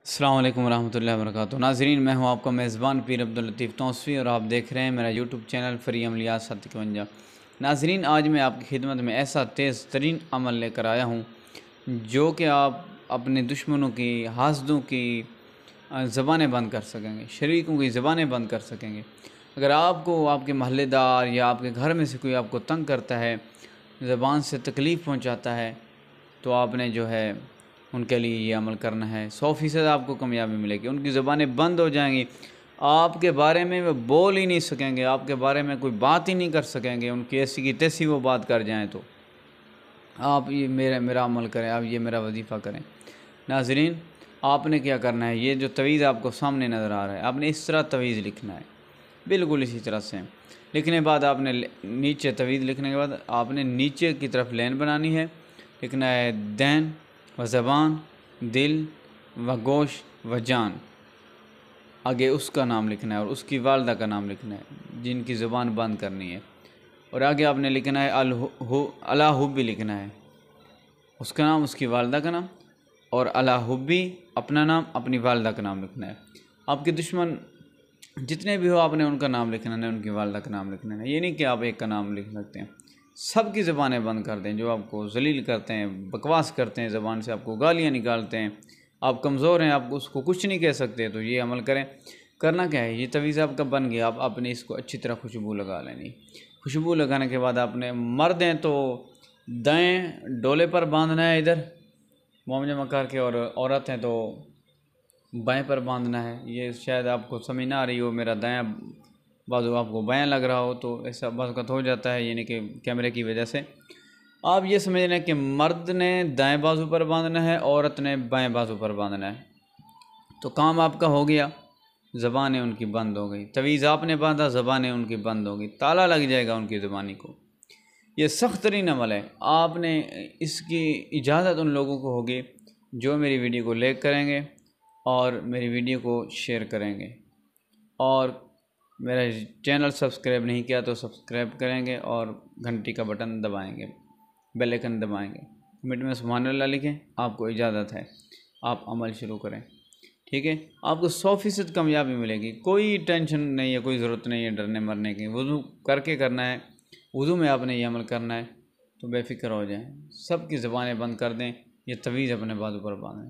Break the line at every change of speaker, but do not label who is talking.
अस्सलाम वालेकुम रहमतुल्लाहि व बरकातुहू। नाज़रीन, मैं हूं आपका मेज़बान पीर अब्दुल लतीफ़ तौसफ़ी और आप देख रहे हैं मेरा यूट्यूब चैनल फ़री अमलियात 751। नाज़रीन, आज मैं आपकी खिदमत में ऐसा तेज़ तरीन अमल लेकर आया हूं जो कि आप अपने दुश्मनों की, हासदों की ज़बानें बंद कर सकेंगे, शरीकों की ज़बानें बंद कर सकेंगे। अगर आपको आपके महल्लेदार या आपके घर में से कोई आपको तंग करता है, ज़बान से तकलीफ़ पहुँचाता है, तो आपने जो है उनके लिए ये अमल करना है। 100% आपको कामयाबी मिलेगी। उनकी ज़बानें बंद हो जाएंगी, आपके बारे में वो बोल ही नहीं सकेंगे, आपके बारे में कोई बात ही नहीं कर सकेंगे। उनकी ऐसी की तैसी वो बात कर जाएं तो आप ये मेरा अमल करें, आप ये मेरा वजीफ़ा करें। नाज़रीन, आपने क्या करना है, ये जो तवीज़ आपको सामने नज़र आ रहा है, आपने इस तरह तवीज़ लिखना है, बिल्कुल इसी तरह से। लिखने के बाद आपने नीचे तवीज़ लिखने के बाद आपने नीचे की तरफ लाइन बनानी है। लिखना है दैन व ज़बान, दिल व गोश व जान। आगे उसका नाम लिखना है और उसकी वालदा का नाम लिखना है जिनकी ज़ुबान बंद करनी है। और आगे आपने लिखना है अला हुब्बी लिखना है, उसका नाम, उसकी वालदा का नाम, और अला हुब्बी अपना नाम, अपनी वालदा का नाम लिखना है। आपके दुश्मन जितने भी हो आपने उनका नाम लिखना है, उनकी वालदा का नाम लिखना है। ये नहीं कि आप एक का नाम लिख सकते हैं। सब की ज़बानें बंद कर दें, जो आपको जलील करते हैं, बकवास करते हैं, ज़बान से आपको गालियाँ निकालते हैं, आप कमज़ोर हैं, आप उसको कुछ नहीं कह सकते, तो ये अमल करें। करना क्या है, ये तवीज़ आपका बन गया। आप आपने इसको अच्छी तरह खुशबू लगा लेनी। खुशबू लगाने के बाद आपने, मर्द हैं तो दाएँ डोले पर बांधना है इधर मुँह जमा करके, और औरत हैं तो बाएं पर बांधना है। ये शायद आपको समझ ना आ रही हो, मेरा दायां बाजू आपको बायां लग रहा हो, तो ऐसा बाज़ हो जाता है, यानी कि कैमरे की वजह से। आप ये समझ लें कि मर्द ने दाएं बाजू पर बांधना है, औरत ने बाएं बाजू पर बांधना है। तो काम आपका हो गया, ज़बानें उनकी बंद हो गई। तवीज़ आपने बांधा, ज़बानें उनकी बंद हो गई, ताला लग जाएगा उनकी ज़बानी को। ये सख्त तरीन अमल है। आपने इसकी इजाज़त उन लोगों को होगी जो मेरी वीडियो को लाइक करेंगे और मेरी वीडियो को शेयर करेंगे, और मेरा चैनल सब्सक्राइब नहीं किया तो सब्सक्राइब करेंगे और घंटी का बटन दबाएंगे, बेल आइकन दबाएंगे। कमेंट में सुभान अल्लाह लिखें। आपको इजाज़त है, आप अमल शुरू करें, ठीक है। आपको 100% कामयाबी मिलेगी। कोई टेंशन नहीं है, कोई ज़रूरत नहीं है डरने मरने की। वज़ू करके करना है, वज़ू में आपने ये अमल करना है, तो बेफ़िक्र हो जाएं। सब की ज़बानें बंद कर दें, ये तवीज़ अपने बाजू पर बांधें।